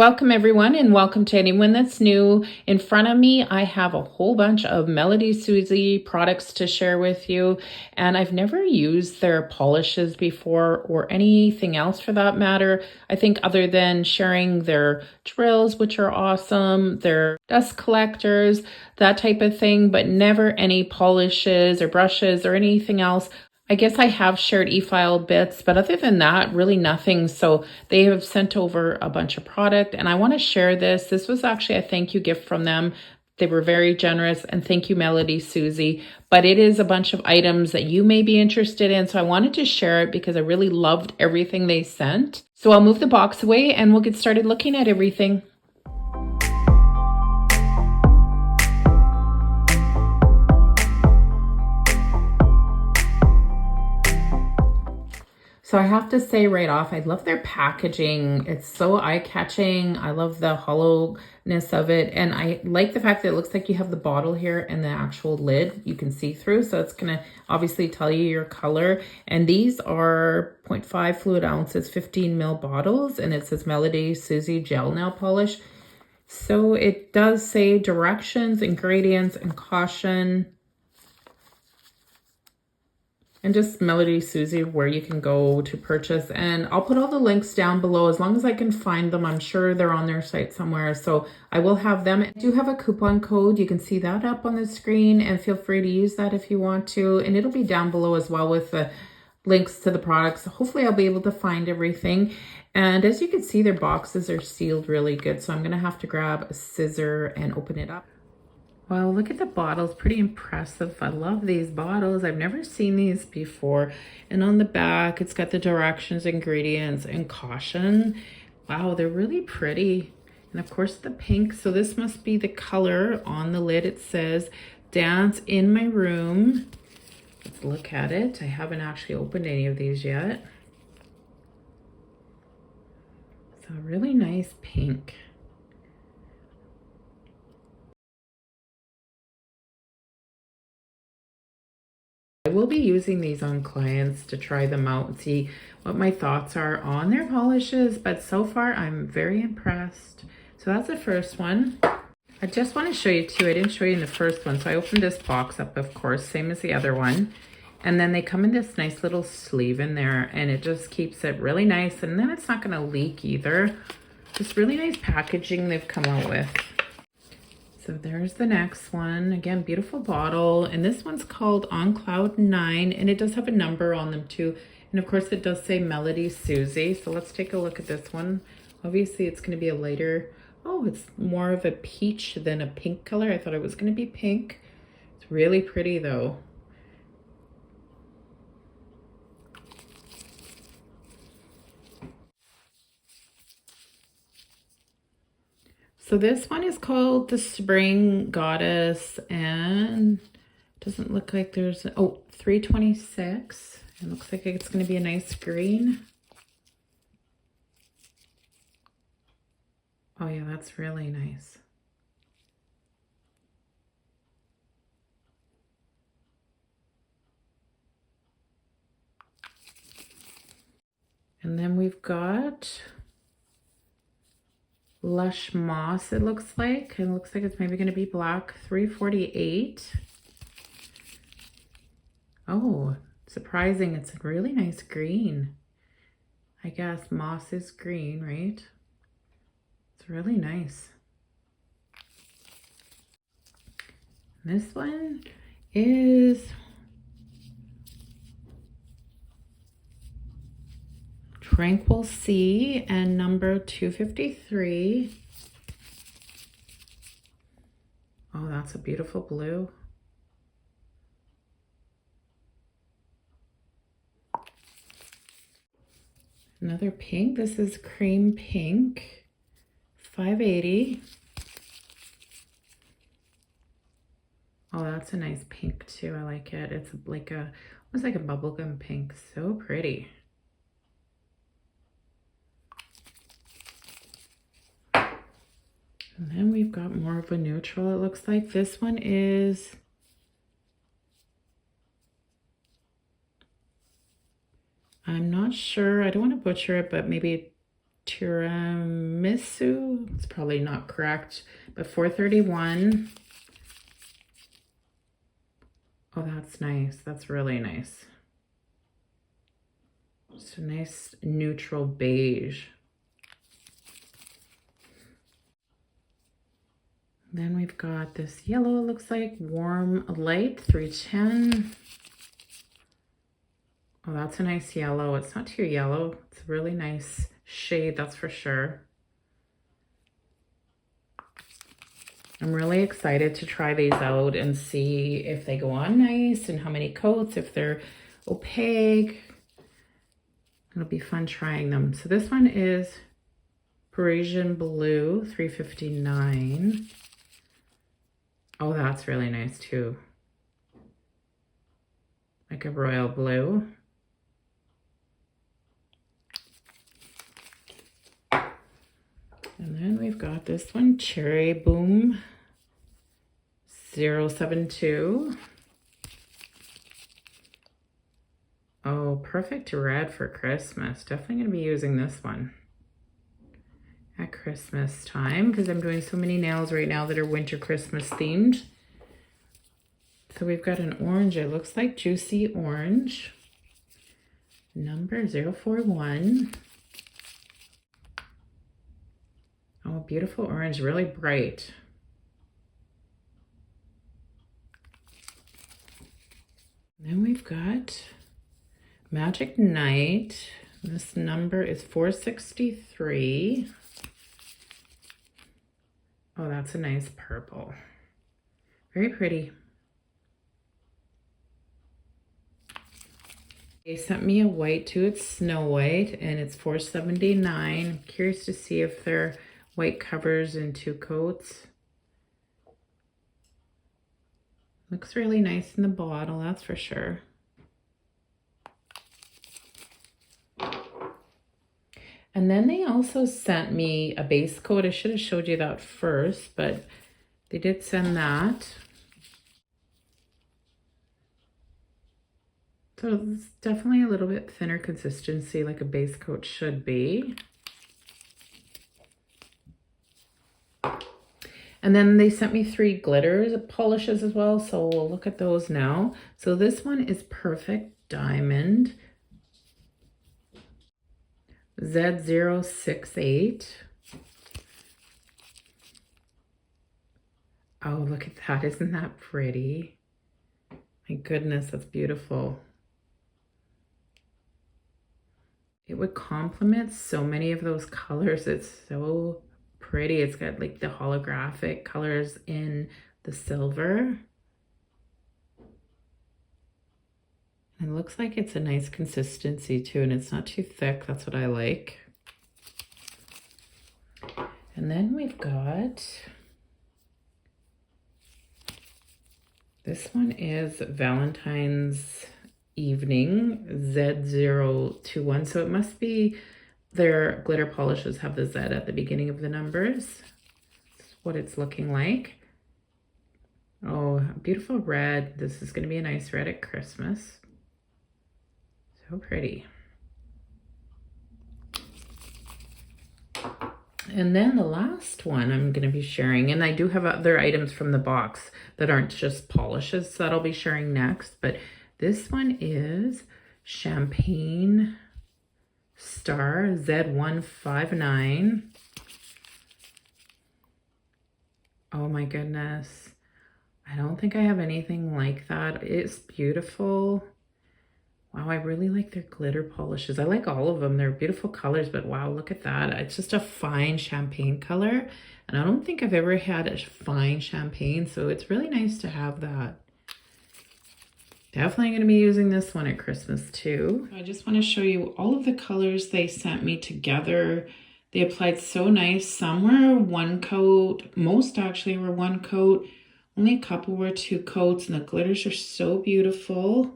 Welcome everyone, and welcome to anyone that's new. In front of me, I have a whole bunch of MelodySusie products to share with you, and I've never used their polishes before or anything else for that matter. I think other than sharing their drills, which are awesome, their dust collectors, that type of thing, but never any polishes or brushes or anything else. I guess I have shared e-file bits, but other than that, really nothing. So they have sent over a bunch of product and I want to share this. This was actually a thank you gift from them. They were very generous, and thank you, MelodySusie. But it is a bunch of items that you may be interested in. So I wanted to share it because I really loved everything they sent. So I'll move the box away and we'll get started looking at everything. So I have to say right off, I love their packaging. It's so eye-catching. I love the hollowness of it. And I like the fact that it looks like you have the bottle here and the actual lid you can see through. So it's going to obviously tell you your color. And these are 0.5 fluid ounces, 15 ml bottles. And it says MelodySusie Gel Nail Polish. So it does say directions, ingredients, and caution. And just MelodySusie where you can go to purchase. And I'll put all the links down below as long as I can find them. I'm sure they're on their site somewhere. So I will have them. I do have a coupon code. You can see that up on the screen and feel free to use that if you want to. And it'll be down below as well with the links to the products. Hopefully I'll be able to find everything. And as you can see, their boxes are sealed really good. So I'm going to have to grab a scissor and open it up. Well, look at the bottles, pretty impressive. I love these bottles. I've never seen these before. And on the back, it's got the directions, ingredients, and caution. Wow, they're really pretty. And of course the pink. So this must be the color on the lid. It says, dance in my room. Let's look at it. I haven't actually opened any of these yet. So really nice pink. I will be using these on clients to try them out and see what my thoughts are on their polishes, but so far I'm very impressed. So that's the first one. I just want to show you too, I didn't show you in the first one, so I opened this box up, of course, same as the other one. And then they come in this nice little sleeve in there, and it just keeps it really nice, and then it's not going to leak either. Just really nice packaging they've come out with. So there's the next one. Again, beautiful bottle. And this one's called On Cloud 9. And it does have a number on them too. And of course it does say MelodySusie. So let's take a look at this one. Obviously it's going to be a lighter. Oh, it's more of a peach than a pink color. I thought it was going to be pink. It's really pretty though. So this one is called the Spring Goddess, and it doesn't look like there's, oh, 326. It looks like it's going to be a nice green. Oh yeah, that's really nice. And then we've got Lush Moss, it looks like. It looks like it's maybe going to be black, 348. Oh, surprising. It's a really nice green. I guess moss is green, right? It's really nice. This one is Tranquil Sea and number 253. Oh, that's a beautiful blue. Another pink. This is cream pink, 580. Oh, that's a nice pink too. I like it. It's like a, almost like a bubblegum pink. So pretty. And then we've got more of a neutral, it looks like. This one is I'm not sure. I don't want to butcher it, but maybe Tiramisu. It's probably not correct, but $4.31. Oh, that's nice. That's really nice. It's a nice neutral beige. Then we've got this yellow, it looks like, Warm Light, $3.10. Oh, that's a nice yellow. It's not too yellow. It's a really nice shade, that's for sure. I'm really excited to try these out and see if they go on nice and how many coats, if they're opaque. It'll be fun trying them. So this one is Persian Blue, $3.59. Oh, that's really nice too. Like a royal blue. And then we've got this one, Cherry Boom 072. Oh, perfect red for Christmas. Definitely going to be using this one at Christmas time because I'm doing so many nails right now that are winter Christmas themed. So we've got an orange. It looks like juicy orange. Number 041. Oh, beautiful orange, really bright. Then we've got Magic Night. This number is 463. Oh, that's a nice purple. Very pretty. They sent me a white too. It's Snow White and it's $4.79. Curious to see if they're white covers in 2 coats. Looks really nice in the bottle, that's for sure. And then they also sent me a base coat. I should have showed you that first, but they did send that. So it's definitely a little bit thinner consistency like a base coat should be. And then they sent me 3 glitters polishes as well, so we'll look at those now. So this one is Perfect Diamond Z068. Oh, look at that. Isn't that pretty? My goodness, that's beautiful. It would complement so many of those colors. It's so pretty. It's got like the holographic colors in the silver. It looks like it's a nice consistency too, and it's not too thick. That's what I like. And then we've got, this one is Valentine's Evening Z021. So it must be their glitter polishes have the Z at the beginning of the numbers. That's what it's looking like. Oh, beautiful red. This is going to be a nice red at Christmas. So pretty. And then the last one I'm going to be sharing, and I do have other items from the box that aren't just polishes that I'll be sharing next, but this one is Champagne Star Z159. Oh my goodness. I don't think I have anything like that. It's beautiful. Wow, I really like their glitter polishes. I like all of them. They're beautiful colors, but wow, look at that. It's just a fine champagne color. And I don't think I've ever had a fine champagne, so it's really nice to have that. Definitely going to be using this one at Christmas too. I just want to show you all of the colors they sent me together. They applied so nice. Some were 1 coat. Most actually were 1 coat. Only a couple were 2 coats, and the glitters are so beautiful.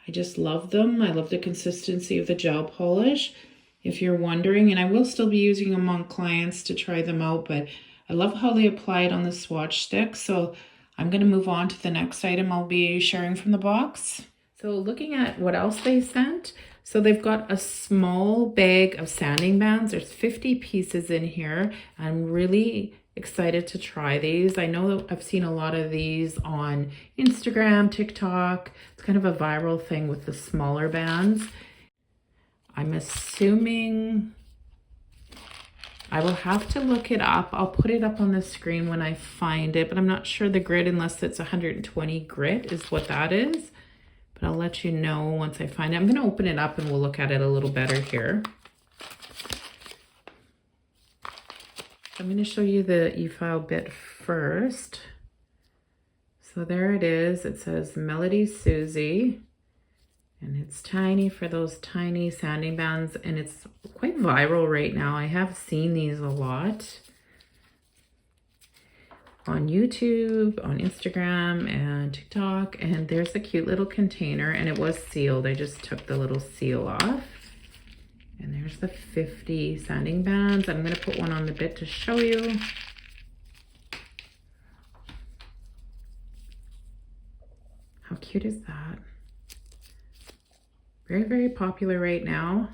I just love them. I love the consistency of the gel polish. If you're wondering, and I will still be using them on clients to try them out, but I love how they apply it on the swatch stick. So I'm going to move on to the next item I'll be sharing from the box. So looking at what else they sent, So they've got a small bag of sanding bands. There's 50 pieces in here. I'm really excited to try these. I know that I've seen a lot of these on Instagram, TikTok. It's kind of a viral thing with the smaller bands. I'm assuming I will have to look it up. I'll put it up on the screen when I find it, but I'm not sure the grit unless it's 120 grit is what that is. But I'll let you know once I find it. I'm going to open it up and we'll look at it a little better here. I'm going to show you the e-file bit first. So there it is. It says MelodySusie. And it's tiny for those tiny sanding bands. And it's quite viral right now. I have seen these a lot on YouTube, on Instagram, and TikTok. And there's a cute little container, and it was sealed. I just took the little seal off. And there's the 50 sanding bands. I'm going to put one on the bit to show you. How cute is that? Very, very popular right now.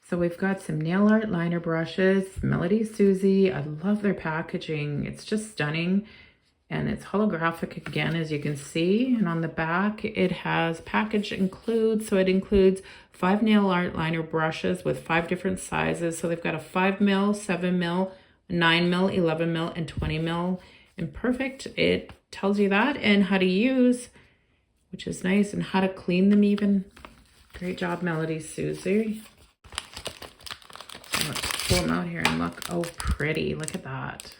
So we've got some nail art liner brushes, MelodySusie. I love their packaging. It's just stunning. And it's holographic again, as you can see. And on the back, it has package includes. So it includes 5 nail art liner brushes with 5 different sizes. So they've got a 5 mil, 7 mil, 9 mil, 11 mil, and 20 mil. And perfect, it tells you that and how to use, which is nice, and how to clean them even. Great job, MelodySusie. So let's pull them out here and look. Oh, pretty. Look at that.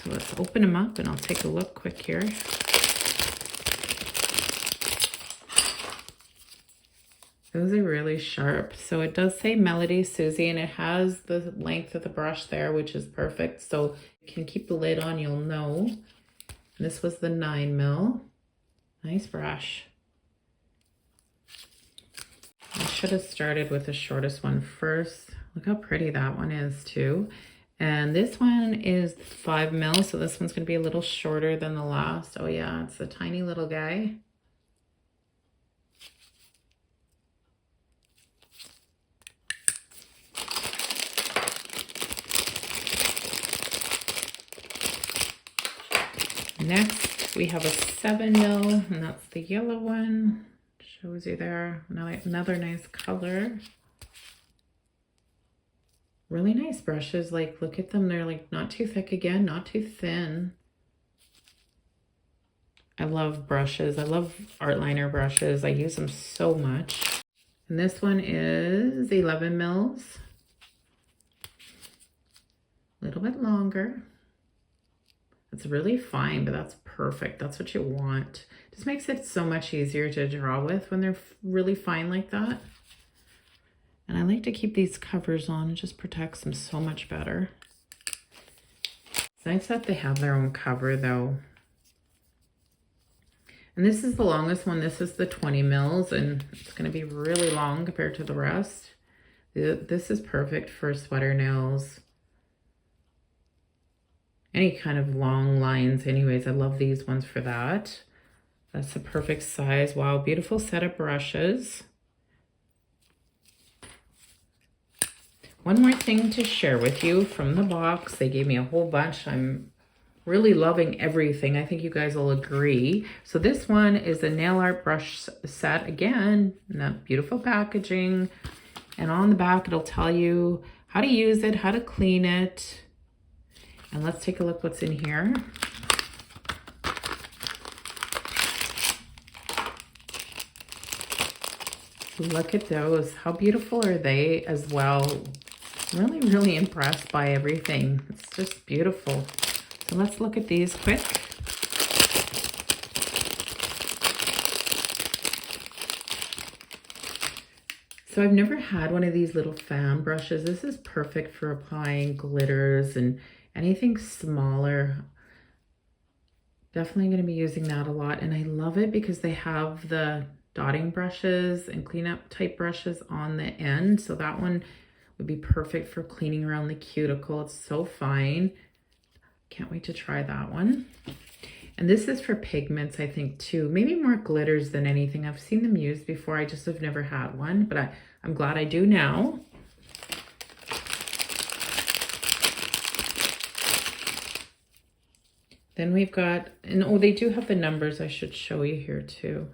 So let's open them up and I'll take a look quick here. Those are really sharp. So it does say MelodySusie, and it has the length of the brush there, which is perfect. So you can keep the lid on, you'll know. And this was the 9 mil. Nice brush. I should have started with the shortest one first. Look how pretty that one is too. And this one is 5 mil, so this one's going to be a little shorter than the last. Oh yeah, it's a tiny little guy. Next, we have a 7 mil, and that's the yellow one. Shows you there. Another nice color. Really nice brushes. Like, look at them. They're like not too thick again, not too thin. I love brushes. I love art liner brushes. I use them so much. And this one is 11 mils. A little bit longer. It's really fine, but that's perfect. That's what you want. Just makes it so much easier to draw with when they're really fine like that. And I like to keep these covers on. It just protects them so much better. It's nice that they have their own cover though. And this is the longest one. This is the 20 mils, and it's going to be really long compared to the rest. This is perfect for sweater nails. Any kind of long lines anyways. I love these ones for that. That's the perfect size. Wow, beautiful set of brushes. One more thing to share with you from the box. They gave me a whole bunch. I'm really loving everything. I think you guys will agree. So this one is a nail art brush set. Again, that beautiful packaging. And on the back, it'll tell you how to use it, how to clean it. And let's take a look what's in here. Look at those. How beautiful are they as well? Really, really impressed by everything. It's just beautiful. So let's look at these quick. So I've never had one of these little fan brushes. This is perfect for applying glitters and anything smaller. Definitely going to be using that a lot. And I love it because they have the dotting brushes and cleanup type brushes on the end. So that one would be perfect for cleaning around the cuticle. It's so fine. Can't wait to try that one. And this is for pigments, I think, too. Maybe more glitters than anything. I've seen them used before. I just have never had one, but I'm glad I do now. Then we've got, and oh, they do have the numbers. I should show you here too.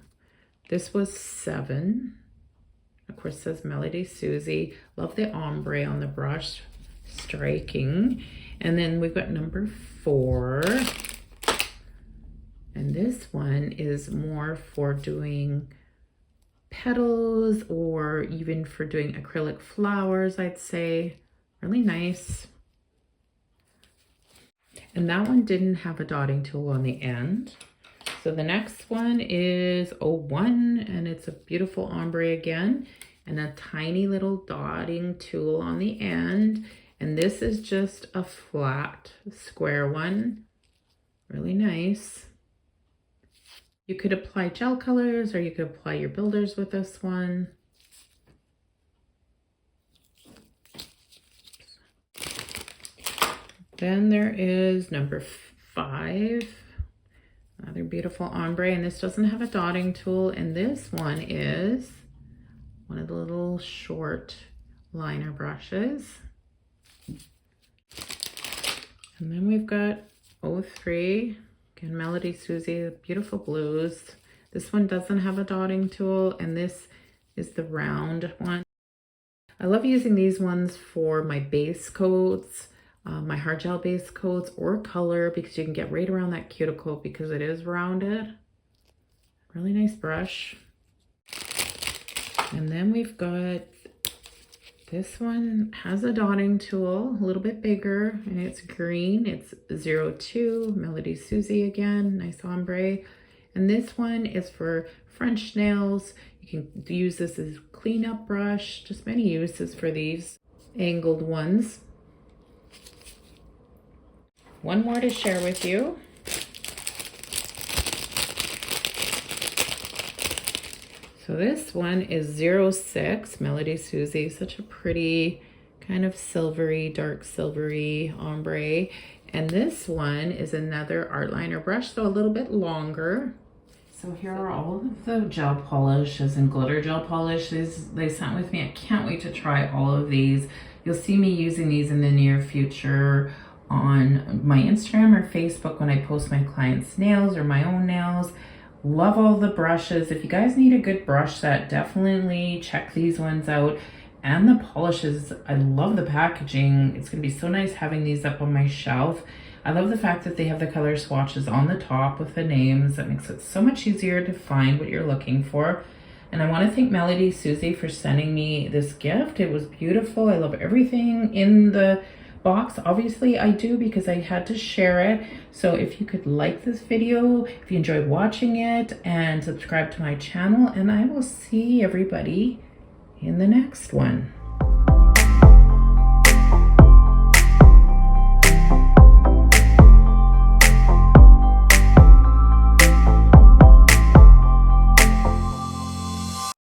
This was 7. Of course, it says MelodySusie. Love the ombre on the brush, striking. And then we've got number 4. And this one is more for doing petals or even for doing acrylic flowers, I'd say. Really nice. And that one didn't have a dotting tool on the end. So the next one is 01, and it's a beautiful ombre again, and a tiny little dotting tool on the end. And this is just a flat square one. Really nice. You could apply gel colors or you could apply your builders with this one. Then there is number 5, another beautiful ombre, and this doesn't have a dotting tool, and this one is one of the little short liner brushes. And then we've got 03, again, MelodySusie, beautiful blues. This one doesn't have a dotting tool, and this is the round one. I love using these ones for my base coats, my hard gel base coats, or color, because you can get right around that cuticle because it is rounded. Really nice brush. And then we've got this one, has a dotting tool, a little bit bigger, and it's green. It's 02, MelodySusie again, nice ombre. And this one is for French nails. You can use this as a cleanup brush, just many uses for these angled ones. One more to share with you. So this one is 06, MelodySusie, such a pretty kind of silvery, dark silvery ombre. And this one is another art liner brush, so a little bit longer. So here are all of the gel polishes and glitter gel polishes they sent with me. I can't wait to try all of these. You'll see me using these in the near future on my Instagram or Facebook when I post my clients' nails or my own nails. Love all the brushes. If you guys need a good brush set, definitely check these ones out. And the polishes, I love the packaging. It's gonna be so nice having these up on my shelf. I love the fact that they have the color swatches on the top with the names. That makes it so much easier to find what you're looking for. And I want to thank MelodySusie for sending me this gift. It was beautiful. I love everything in the box. Obviously I do, because I had to share it. So if you could like this video, if you enjoyed watching it, and subscribe to my channel, and I will see everybody in the next one.